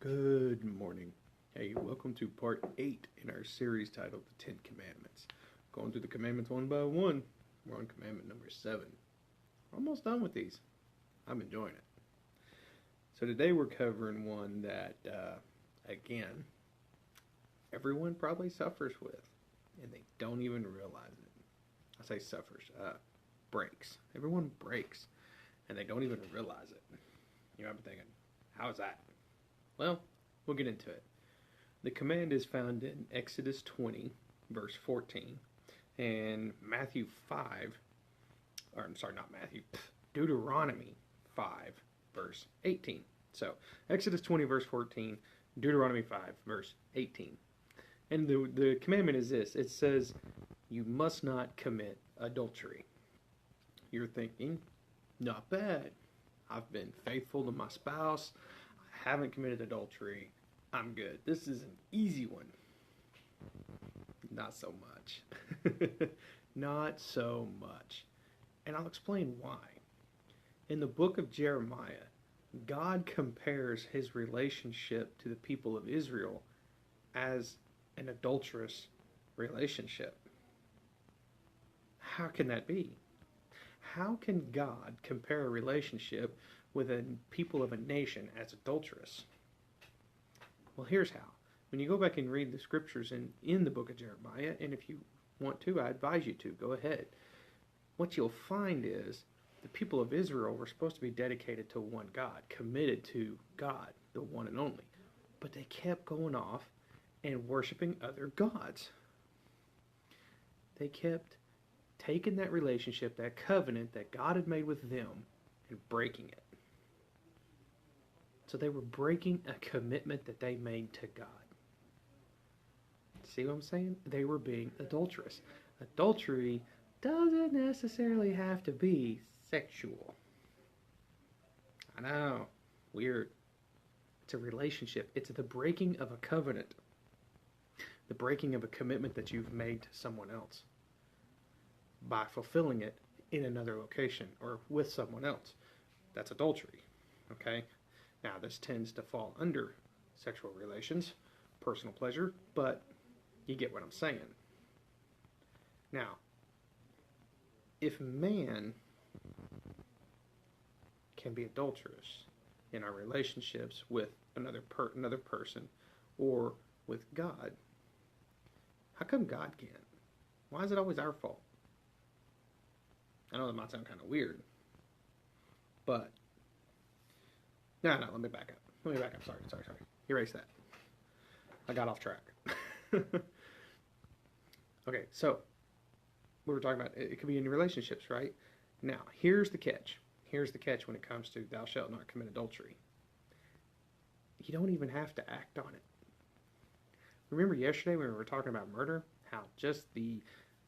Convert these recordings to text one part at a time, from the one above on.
Good morning. Hey, welcome to part 8 in our series titled The Ten Commandments. Going through the commandments one by one. We're on commandment number 7. We're almost done with these. I'm enjoying it. So today we're covering one that, again, everyone probably suffers with, and they don't even realize it. I say suffers, breaks. Everyone breaks, and they don't even realize it. You know, I'm thinking, how is that? Well, we'll get into it. The command is found in Exodus 20, verse 14, and Matthew 5, or I'm sorry, not Matthew, Deuteronomy 5, verse 18. So, Exodus 20, verse 14, Deuteronomy 5, verse 18. And the commandment is this. It says, you must not commit adultery. You're thinking, not bad. I've been faithful to my spouse. I haven't committed adultery. I'm good. This is an easy one. Not so much. Not so much. And I'll explain why. In the book of Jeremiah, God compares his relationship to the people of Israel as an adulterous relationship. How can that be? How can God compare a relationship with a people of a nation as adulterous? Well, here's how. When you go back and read the scriptures in the book of Jeremiah, and if you want to, I advise you to, go ahead. What you'll find is the people of Israel were supposed to be dedicated to one God, committed to God, the one and only. But they kept going off and worshiping other gods. They kept taking that relationship, that covenant that God had made with them, and breaking it. So they were breaking a commitment that they made to God. See what I'm saying? They were being adulterous. Adultery doesn't necessarily have to be sexual. I know, weird. It's a relationship. It's the breaking of a covenant. The breaking of a commitment that you've made to someone else by fulfilling it in another location or with someone else. That's adultery. Okay? Now, this tends to fall under sexual relations, personal pleasure, but you get what I'm saying. Now, if man can be adulterous in our relationships with another person or with God, how come God can't? Why is it always our fault? I know that might sound kind of weird, but no, let me back up. Sorry. Erase that. I got off track. Okay, so we were talking about it could be in relationships, right? Now, here's the catch. Here's the catch when it comes to thou shalt not commit adultery. You don't even have to act on it. Remember yesterday when we were talking about murder? How just the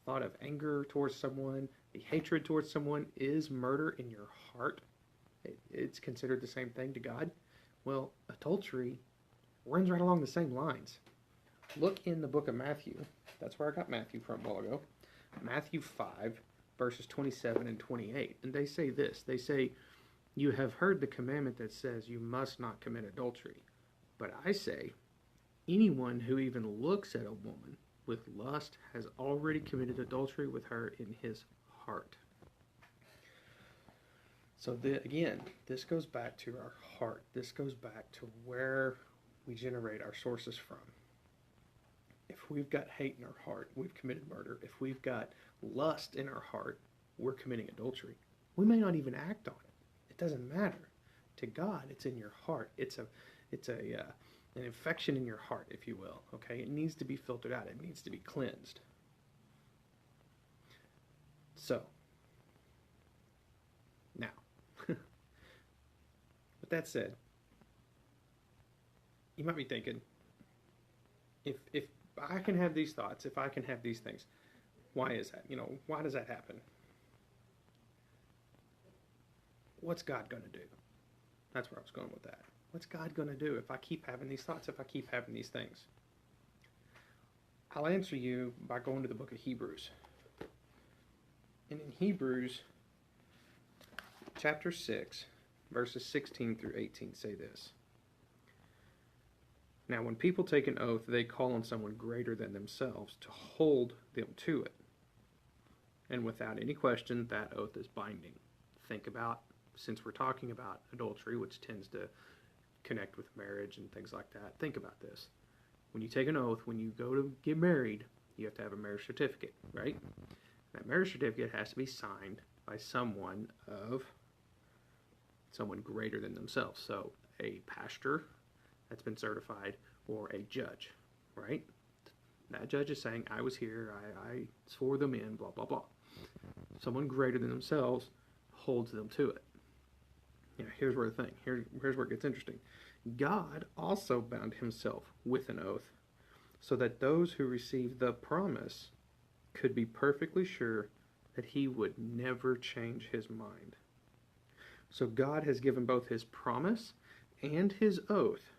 thought of anger towards someone, the hatred towards someone is murder in your heart. It's considered the same thing to God. Well, adultery runs right along the same lines. Look in the book of Matthew. That's where I got Matthew from a while ago. Matthew 5, verses 27 and 28. And they say this. They say, you have heard the commandment that says you must not commit adultery. But I say, anyone who even looks at a woman with lust has already committed adultery with her in his heart. So again, this goes back to our heart. This goes back to where we generate our sources from. If we've got hate in our heart, we've committed murder. If we've got lust in our heart, we're committing adultery. We may not even act on it. It doesn't matter. To God, it's in your heart. It's an infection in your heart, if you will. Okay, it needs to be filtered out. It needs to be cleansed. So, now, with that said, you might be thinking, if I can have these thoughts, if I can have these things, why is that? Why does that happen? What's God going to do? That's where I was going with that. What's God going to do if I keep having these thoughts, if I keep having these things? I'll answer you by going to the book of Hebrews. And in Hebrews chapter 6, verses 16 through 18 say this. Now, when people take an oath, they call on someone greater than themselves to hold them to it. And without any question, that oath is binding. Think about, since we're talking about adultery, which tends to connect with marriage and things like that, think about this. When you take an oath, when you go to get married, you have to have a marriage certificate, right? That marriage certificate has to be signed by someone greater than themselves. So a pastor that's been certified, or a judge, right? That judge is saying, I was here, I swore them in, blah, blah, blah. Someone greater than themselves holds them to it. Here's where the thing, here's where it gets interesting. God also bound himself with an oath so that those who received the promise could be perfectly sure that he would never change his mind. So God has given both his promise and his oath.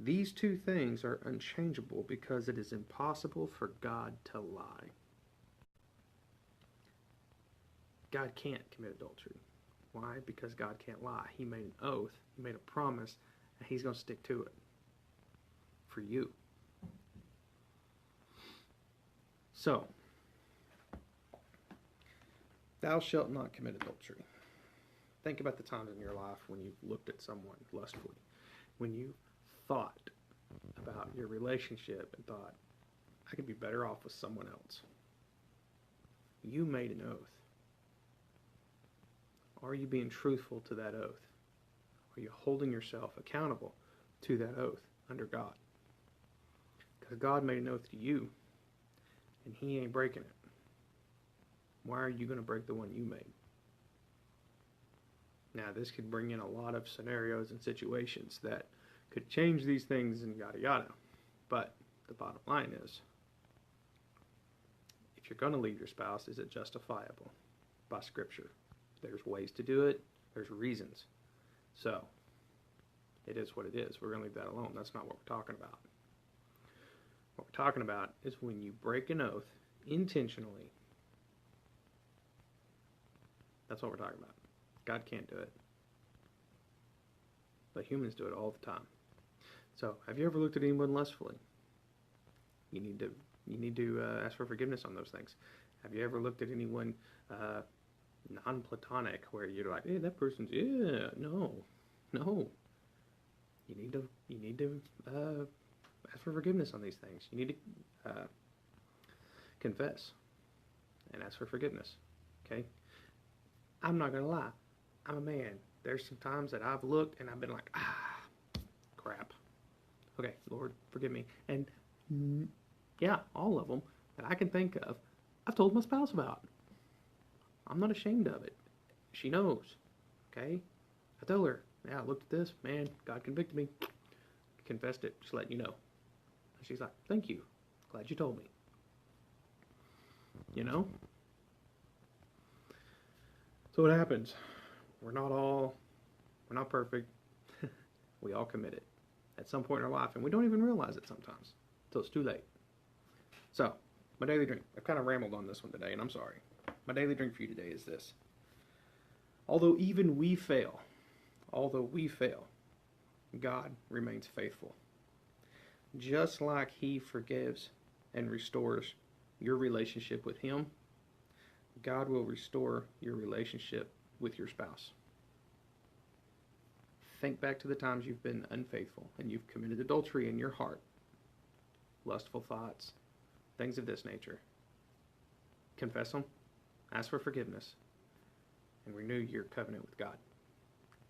These two things are unchangeable because it is impossible for God to lie. God can't commit adultery. Why? Because God can't lie. He made an oath, he made a promise, and he's going to stick to it for you. So, thou shalt not commit adultery. Think about the times in your life when you've looked at someone lustfully, when you thought about your relationship and thought, I could be better off with someone else. You made an oath. Are you being truthful to that oath? Are you holding yourself accountable to that oath under God? Because God made an oath to you, and he ain't breaking it. Why are you going to break the one you made? Now, this could bring in a lot of scenarios and situations that could change these things and yada yada. But the bottom line is, if you're going to leave your spouse, is it justifiable by Scripture? There's ways to do it. There's reasons. So, it is what it is. We're going to leave that alone. That's not what we're talking about. What we're talking about is when you break an oath intentionally. That's what we're talking about. God can't do it. But humans do it all the time. So, have you ever looked at anyone lustfully? You need to ask for forgiveness on those things. Have you ever looked at anyone non-platonic where you're like, hey, that person's, no. You need to ask for forgiveness on these things. You need to confess and ask for forgiveness. Okay? I'm not going to lie. I'm a man. There's some times that I've looked and I've been like, crap. Okay, Lord, forgive me. And yeah, all of them that I can think of, I've told my spouse about. I'm not ashamed of it. She knows. Okay? I told her, I looked at this, man, God convicted me. Confessed it, just letting you know. And she's like, thank you. Glad you told me. You know? So what happens? We're not perfect. We all commit it at some point in our life, and we don't even realize it sometimes until it's too late. So, my daily drink. I've kind of rambled on this one today, and I'm sorry. My daily drink for you today is this. Although we fail, God remains faithful. Just like he forgives and restores your relationship with him, God will restore your relationship with your spouse. Think back to the times you've been unfaithful and you've committed adultery in your heart, lustful thoughts, things of this nature. Confess them, ask for forgiveness, and renew your covenant with God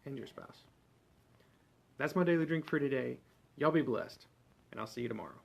and your spouse. That's my daily drink for today. Y'all be blessed, and I'll see you tomorrow.